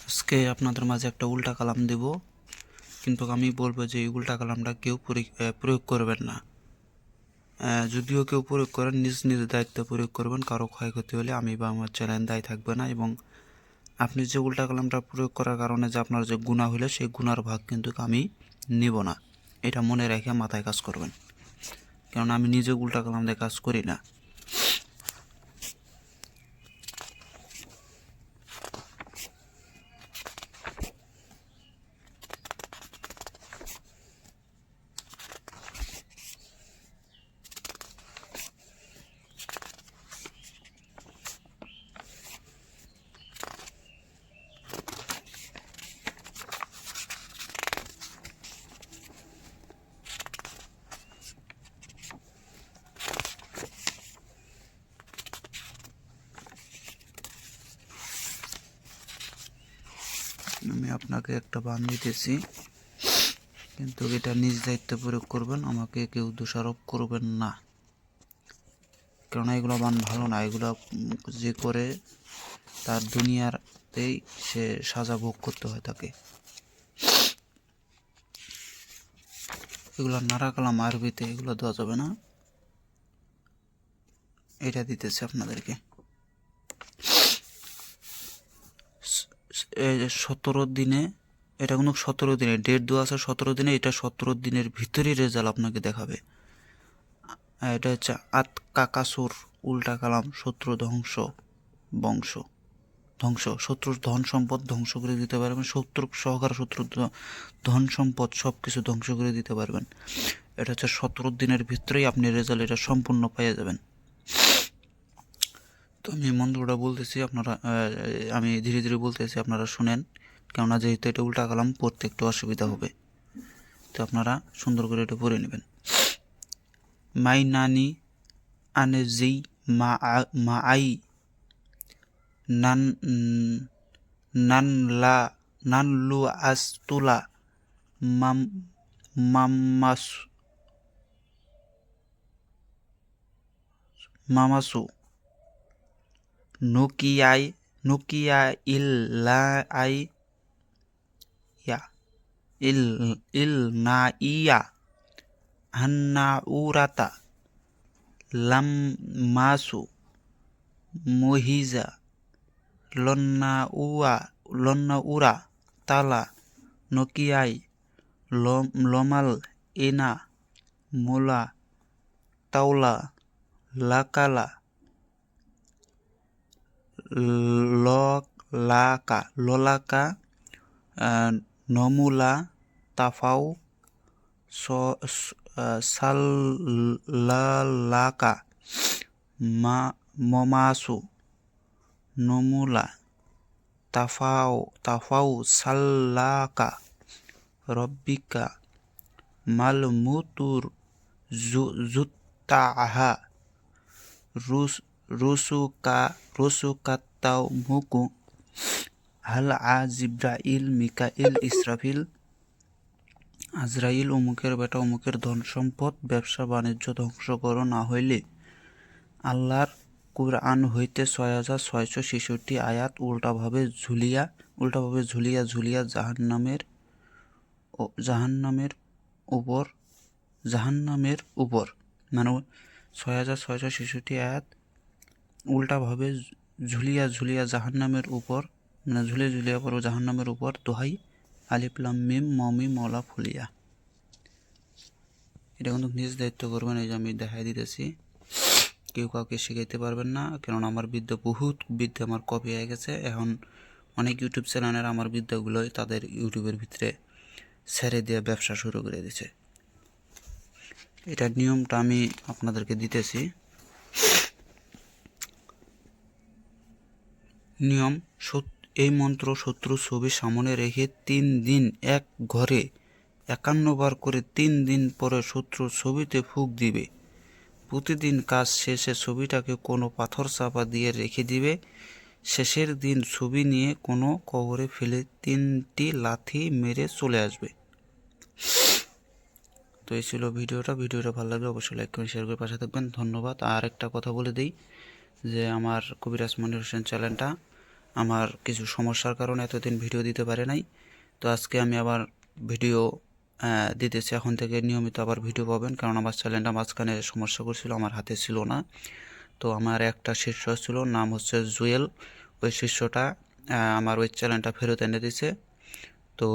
আজকে আপনাদের মাঝে একটা উল্টা কালাম দেব, কিন্তু আমি বলবো যে এই উল্টা কালামটা কেউ প্রয়োগ করবেন না। যদিও কেউ প্রয়োগ করেন, নিজ নিজ দায়িত্বে প্রয়োগ করবেন। কারো ক্ষয়ক্ষতি হলে আমি বা আমার চ্যানেল দায়ী থাকবে না। এবং আপনি যে উল্টা কালামটা প্রয়োগ করার কারণে যে আপনার যে গুনাহ হলে সেই গুনার ভাগ কিন্তু আমি নিব না। এটা মনে রেখে মাথায় কাজ করবেন, কারণ আমি নিজে উল্টা কালাম দিয়ে কাজ করি না। আমি আপনাকে একটা বান দিতেছি, কিন্তু এটা নিজ দায়িত্বে প্রয়োগ করবেন। আমাকে কেউ দোষারোপ করবেন না, কেননা এগুলো বান ভালো না। এগুলো যে করে তার দুনিয়াতেই সে সাজা ভোগ করতে হয় তাকে। এগুলো নারা কালাম আরবিতে, এগুলো দেওয়া যাবে না। এটা দিতেছে আপনাদেরকে। 17 দিনে, এটা কোনো 17 দিনে ডেট দেওয়া আছে, 17 দিনে। এটা 17 দিনের ভিতরেই রেজাল্ট আপনাকে দেখাবে। এটা হচ্ছে আত কাকাসুর উল্টা কালাম, শত্রু ধ্বংস, বংশ ধ্বংস, শত্রুর ধন সম্পদ ধ্বংস করে দিতে পারবেন। শত্রু সহকার শত্রুর ধন সম্পদ সব কিছু ধ্বংস করে দিতে পারবেন। এটা হচ্ছে 17 দিনের ভিতরেই আপনি রেজাল্ট এটা সম্পূর্ণ পেয়ে যাবেন। তো আমি মন্ত্রটা বলতেছি, আপনারা আমি ধীরে ধীরে বলতেছি, আপনারা শুনেন, কেননা যেহেতু এটা উল্টা কালাম পড়তে একটু অসুবিধা হবে। তো আপনারা সুন্দর করে এটা পড়ে নেবেন। মাই নানি আনে জি মা আই নান নান লা নান লু আস্তুলা মাম মামাস মামাসু নুকিয়া ইল্লা আই ইয়া ইল না ইয়া হান্না উরাতা লাম মাসু মহিজা লন্না উরা তালা নকিয়াই লমাল এনা মোলা তাওলা লাকালা ললাকা নমুলা তাফাও সাল্লালাকা মমাসু নমুলা তাফাও সাল্লাকা রব্বিকা মালমুতুর জুত্তাহা রুসুকাত্তাও মুকু হাল জিব্রাইল মিকাইল ইসরাফিল আজরাইল অমুকের বেটা অমুকের ধন সম্পদ ব্যবসা বাণিজ্য ধ্বংস করো, না হইলে আল্লাহর কুরআন হইতে 6666 আয়াত উল্টাভাবে ঝুলিয়া ঝুলিয়া জাহান্নামের উপর মানে 6666 আয়াত উল্টাভাবে ঝুলিয়া ঝুলিয়া জাহান্নামের উপর, মানে ঝুলিয়ে ঝুলিয়া পড়ো জাহান্নামের উপর। দোহাই আলিফ লাম মিম মমি মলা ফুলিয়া। এটা কিন্তু নিজ দায়িত্ব করবেন। এই যে আমি দেখাই দিতেছি, কেউ কাউকে শিখাইতে পারবেন না, কেননা আমার বহুত বিদ্যা আমার কপি হয়ে গেছে। এখন অনেক ইউটিউব চ্যানেলের আমার বিদ্যাগুলোই তাদের ইউটিউবের ভিতরে ছেড়ে দিয়ে ব্যবসা শুরু করে দিয়েছে। এটার নিয়মটা আমি আপনাদেরকে দিতেছি। নিয়ম: এই মন্ত্র শত্রুর ছবি সামনে রেখে 3 দিন এক ঘরে 51 বার করে 3 দিন পরে শত্রুর ছবিতে ফুঁক দিবে। প্রতিদিন কাজ শেষে ছবিটাকে কোনো পাথর চাপা দিয়ে রেখে দিবে। শেষের দিন ছবি নিয়ে কোনো কবরে ফেলে 3টি লাথি মেরে চলে আসবে। তো এই ছিল ভিডিওটা ভালো লাগলে অবশ্যই লাইক করে শেয়ার করে পাশে থাকবেন। ধন্যবাদ। আর একটা কথা বলে দিই যে আমার কবিরাজ মনির হোসেন চ্যানেলটা আমার কিছু সমস্যার কারণে এতদিন ভিডিও দিতে পারে নাই। তো আজকে আমি আবার ভিডিও দিতেছি। এখন থেকে নিয়মিত আবার ভিডিও পাবেন, কারণ আমার চ্যানেলটা মাঝখানে সমস্যা করছিল, আমার হাতে ছিল না। তো আমার একটা শিষ্য ছিল, নাম হচ্ছে জুয়েল। ওই শিষ্যটা আমার ওই চ্যানেলটা ফেরত এনে দিছে। তো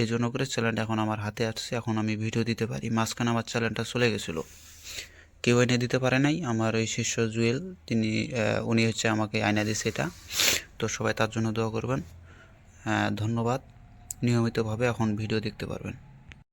এই জন্য করে চ্যানেলটা এখন আমার হাতে আসছে, এখন আমি ভিডিও দিতে পারি। মাঝখানে আমার চ্যানেলটা চলে গেছিলো, কেউ এনে দিতে পারে নাই। আমার ওই শিষ্য জুয়েল উনি হচ্ছে আমাকে আয়না দিয়েছে এটা। তো সবাই তার জন্য দোয়া করবেন। ধন্যবাদ। নিয়মিতভাবে এখন ভিডিও দেখতে পারবেন।